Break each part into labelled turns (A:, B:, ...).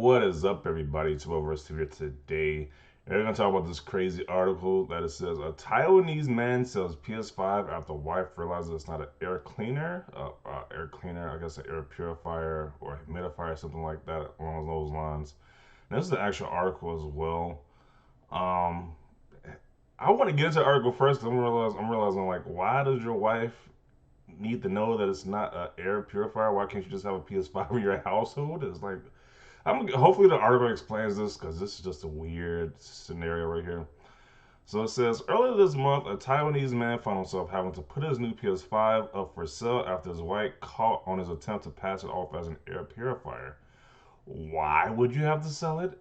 A: What is up, everybody? 12 here today. And we're going to talk about this crazy article that it says a Taiwanese man sells PS5 after wife realizes it's not an air cleaner. I guess an air purifier or humidifier, something like that along those lines. And this is the actual article as well. Um, I want to get into the article first because I'm realizing, like, why does your wife need to know that it's not an air purifier? Why can't you just have a PS5 in your household? It's like, hopefully the article explains this because this is just a weird scenario right here. So it says earlier this month, a Taiwanese man found himself having to put his new PS5 up for sale after his wife caught on his attempt to pass it off as an air purifier. Why would you have to sell it?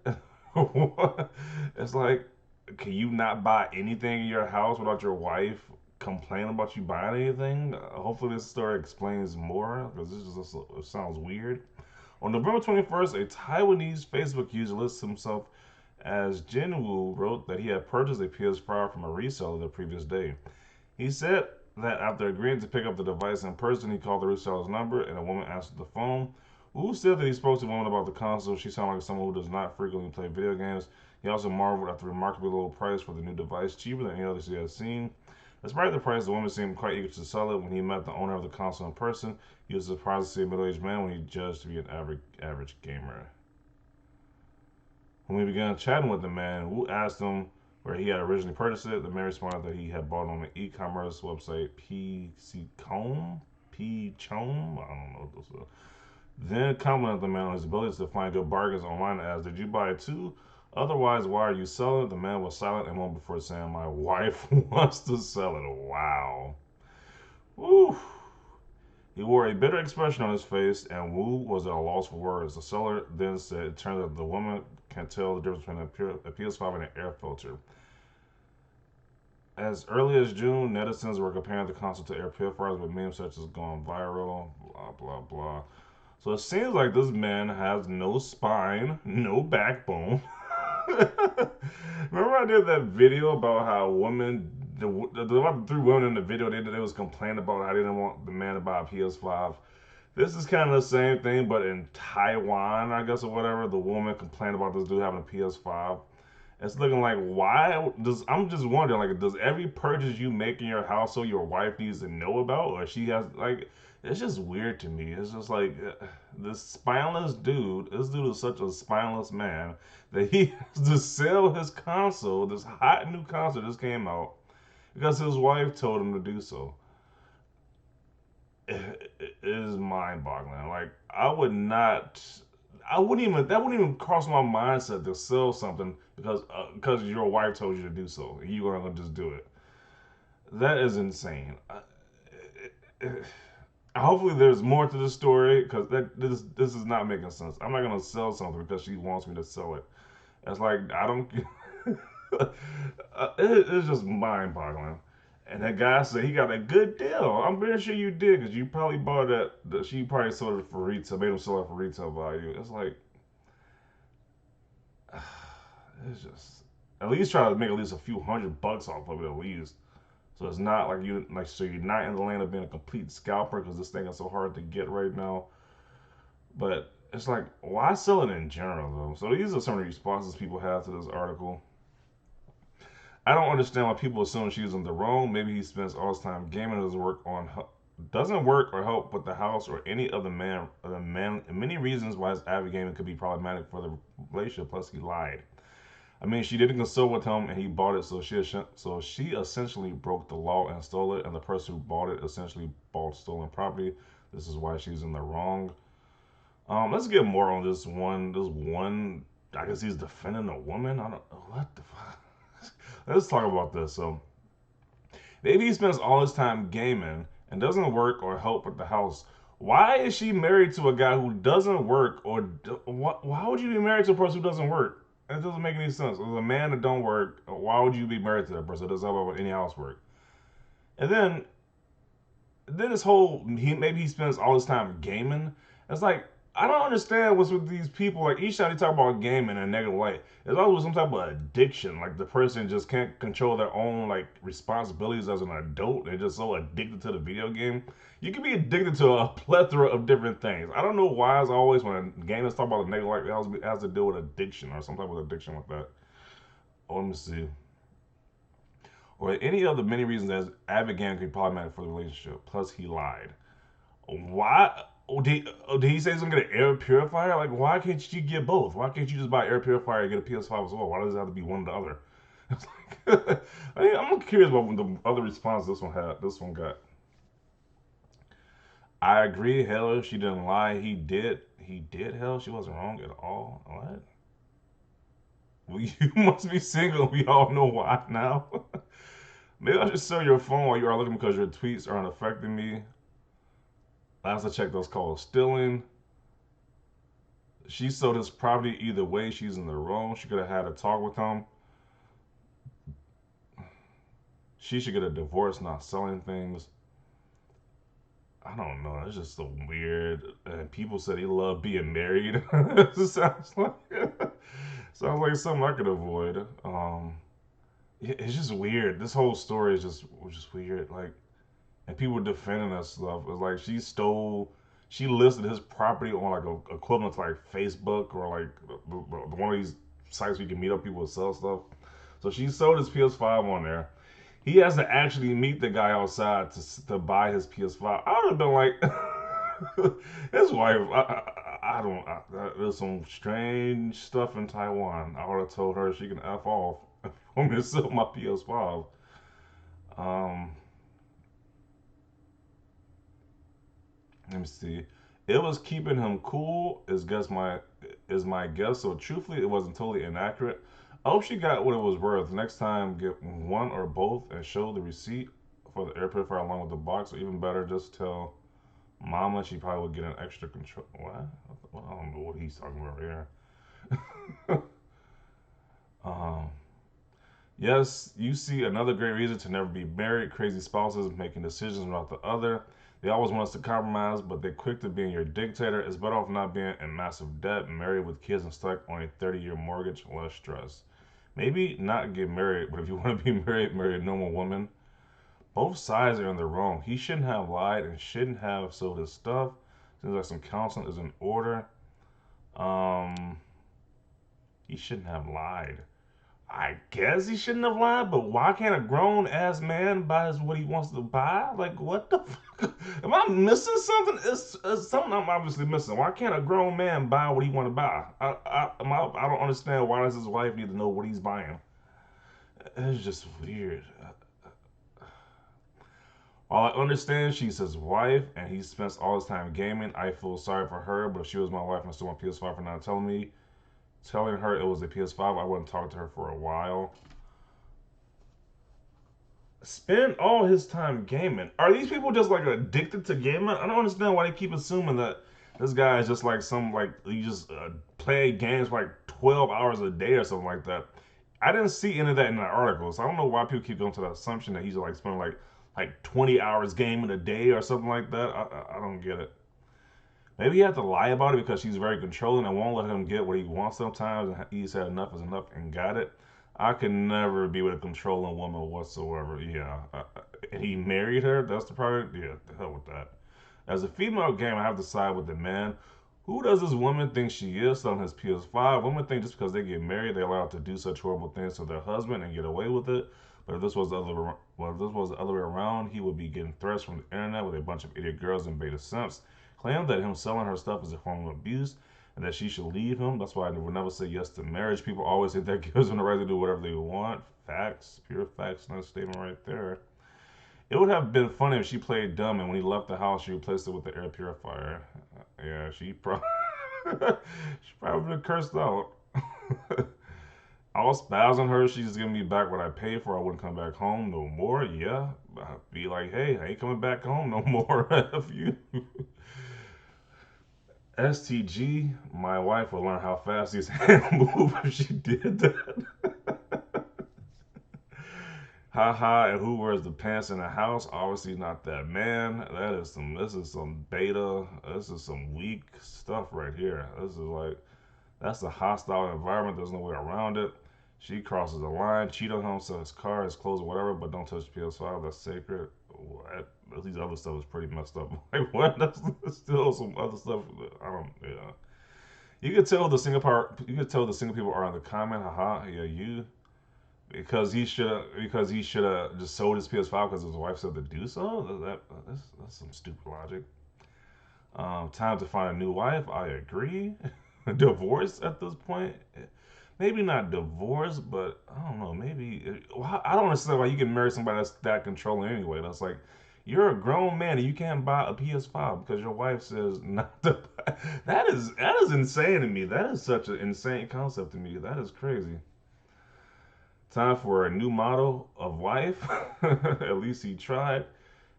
A: It's like, can you not buy anything in your house without your wife complaining about you buying anything? Hopefully this story explains more because it sounds weird. On November 21st, a Taiwanese Facebook user lists himself as Jin Woo wrote that he had purchased a PS5 from a reseller the previous day. He said that after agreeing to pick up the device in person, he called the reseller's number and a woman answered the phone. Wu said that he spoke to a woman about the console. She sounded like someone who does not frequently play video games. He also marveled at the remarkably low price for the new device, cheaper than any other he had seen. Despite the price, the woman seemed quite eager to sell it. When he met the owner of the console in person, he was surprised to see a middle-aged man when he judged to be an average gamer. When we began chatting with the man, Wu asked him where he had originally purchased it. The man responded that he had bought it on the e-commerce website PCcom, P-Chom, I don't know what this is. Then complimented the man on his ability to find good bargains online and asked, "Did you buy it too? Otherwise, why are you selling it?" The man was silent a moment before saying, "My wife wants to sell it." Wow. Woo. He wore a bitter expression on his face, and Wu was at a loss for words. The seller then said it turns out the woman can tell the difference between a PS5 and an air filter. As early as June, netizens were comparing the console to air purifiers with memes such as "gone viral," blah, blah, blah. So it seems like this man has no spine, no backbone. Remember I did that video about how the three women in the video, they was complaining about how they didn't want the man to buy a PS5. This is kind of the same thing, but in Taiwan, I guess, or whatever. The woman complained about this dude having a PS5. It's looking like, I'm just wondering, like, does every purchase you make in your household your wife needs to know about, or she has, like, it's just weird to me. It's just like, this spineless dude, this dude is such a spineless man that he has to sell his console, this hot new console just came out, because his wife told him to do so. It is mind boggling. Like, that wouldn't even cross my mindset to sell something because your wife told you to do so. You are gonna just do it. That is insane. Hopefully, there's more to the story because this is not making sense. I'm not gonna sell something because she wants me to sell it. It's like I don't. It's just mind boggling. And that guy said he got a good deal. I'm pretty sure you did because you probably bought that. She probably sold it for retail, made him sell it for retail value. It's like it's just at least try to make at least a few $100 off of it at least. So it's not like so you're not in the lane of being a complete scalper because this thing is so hard to get right now. But it's like, why sell it in general though? So these are some of the responses people have to this article. I don't understand why people assume she's in the wrong. Maybe he spends all his time gaming and doesn't work or help with the house or any other man. Many reasons why his avid gaming could be problematic for the relationship. Plus, he lied. I mean, she didn't consult with him, and he bought it, so she essentially broke the law and stole it, and the person who bought it essentially bought stolen property. This is why she's in the wrong. Let's get more on this one. This one, I guess he's defending a woman. I don't what the fuck. Let's talk about this. So maybe he spends all his time gaming and doesn't work or help with the house. Why is she married to a guy who doesn't work why would you be married to a person who doesn't work? It doesn't make any sense. As a man that don't work, why would you be married to that person that doesn't help with any housework? And then this whole maybe he spends all his time gaming. It's like I don't understand what's with these people. Like each time they talk about gaming in a negative light, there's always some type of addiction. Like the person just can't control their own like responsibilities as an adult. They're just so addicted to the video game. You can be addicted to a plethora of different things. I don't know why it's always when gamers talk about the negative light, it has to do with addiction or some type of addiction with that. Oh, let me see. Or any of the many reasons that avid gaming could be problematic for the relationship. Plus, he lied. Why? Did he say he's gonna get an air purifier? Like, why can't you get both? Why can't you just buy air purifier and get a PS5 as well? Why does it have to be one or the other? I'm curious about the other response this one had. This one got. I agree. Hell, she didn't lie. He did. He did. Hell, she wasn't wrong at all. What? Well, you must be single. We all know why now. Maybe I should sell your phone while you are looking because your tweets aren't affecting me. Last I checked, those calls stealing. She sold his property either way. She's in the wrong. She could have had a talk with him. She should get a divorce, not selling things. I don't know. It's just so weird. And people said he loved being married. It sounds like sounds like something I could avoid. It's just weird. This whole story is just weird. Like, and people defending that stuff. It's like she stole. She listed his property on like a equivalent to like Facebook or like one of these sites where you can meet up people and sell stuff. So she sold his PS5 on there. He has to actually meet the guy outside to buy his PS5. I would have been like, his wife. I don't. There's some strange stuff in Taiwan. I would have told her she can f off for me to sell my PS5. Um, Let me see. It was keeping him cool. Is my guess. So truthfully, it wasn't totally inaccurate. I hope she got what it was worth. Next time, get one or both and show the receipt for the air purifier along with the box. Or even better, just tell Mama she probably would get an extra control. What? I don't know what he's talking about here. um, Yes, you see another great reason to never be married. Crazy spouses making decisions about the other. They always want us to compromise, but they're quick to being your dictator. It's better off not being in massive debt, married with kids and stuck on a 30-year mortgage, less stress. Maybe not get married, but if you want to be married, marry a normal woman. Both sides are in the wrong. He shouldn't have lied and shouldn't have sold his stuff. Seems like some counseling is in order. Um, he shouldn't have lied. I guess he shouldn't have lied, but why can't a grown ass man buy what he wants to buy? Like, what the fuck? Am I missing something? It's something I'm obviously missing. Why can't a grown man buy what he want to buy? I don't understand why does his wife need to know what he's buying? It's just weird. While I understand she's his wife and he spends all his time gaming, I feel sorry for her. But if she was my wife and I still want PS5 for not telling her it was a PS5, I wouldn't talk to her for a while. Spend all his time gaming. Are these people just like addicted to gaming? I don't understand why they keep assuming that this guy is just like some like he just play games for like 12 hours a day or something like that. I didn't see any of that in the article, so I don't know why people keep going to the assumption that he's like spending like 20 hours gaming a day or something like that. I don't get it. Maybe he had to lie about it because she's very controlling and won't let him get what he wants sometimes. And he said enough is enough and got it. I can never be with a controlling woman whatsoever. Yeah. And he married her? That's the problem? Yeah, the hell with that. As a female gamer, I have to side with the man. Who does this woman think she is selling his PS5? Women think just because they get married, they're allowed to do such horrible things to their husband and get away with it. But if this was the other way around, he would be getting threats from the internet with a bunch of idiot girls and beta simps claim that him selling her stuff is a form of abuse and that she should leave him. That's why I would never say yes to marriage. People always think that gives them the right to do whatever they want. Facts, pure facts, nice statement right there. It would have been funny if she played dumb and when he left the house, she replaced it with the air purifier. Yeah, she probably she probably been cursed out. I was spazzing her. She's giving me back what I paid for. I wouldn't come back home no more. Yeah, I'd be like, hey, I ain't coming back home no more. F you. STG, my wife will learn how fast these hands move if she did that. Haha, and who wears the pants in the house? Obviously not that man. This is some beta. This is some weak stuff right here. This is like, that's a hostile environment. There's no way around it. She crosses the line, cheat on him, so his car, his clothes, whatever, but don't touch PS5. That's sacred. What? These other stuff is pretty messed up. Like what? That's still some other stuff. I don't. Yeah. You could tell the single part. You could tell the single people are on the comment. Haha. Yeah, you. Because he should have just sold his PS5 because his wife said to do so. That's some stupid logic. Time to find a new wife. I agree. Divorce at this point. Maybe not divorce, but I don't know. Maybe I don't understand why you can marry somebody that's that controlling anyway. That's like you're a grown man and you can't buy a PS5 because your wife says not to buy. That is insane to me. That is such an insane concept to me. That is crazy. Time for a new model of wife. At least he tried.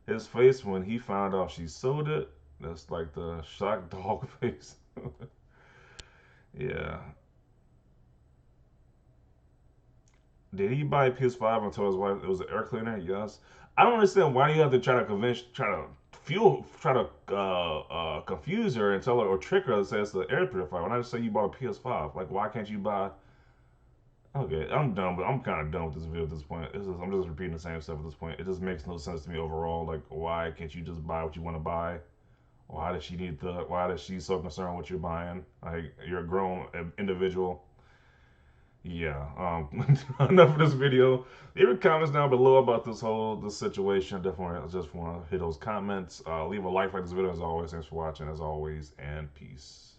A: His face when he found out she sold it. That's like the shocked dog face. Yeah. Did he buy a PS5 and told his wife it was an air cleaner? Yes. I don't understand why you have to try to confuse her and tell her or trick her to say it's the air purifier. When I just say you bought a PS5, like why can't you buy? Okay, I'm done, but I'm kind of done with this video at this point. I'm just repeating the same stuff at this point. It just makes no sense to me overall. Like, why can't you just buy what you want to buy? Why does she need the? Why does she so concerned what you're buying? Like, you're a grown individual. Yeah. Enough of this video. Leave your comments down below about this situation. Definitely, I just want to hit those comments. Leave a like this video as always. Thanks for watching as always, and peace.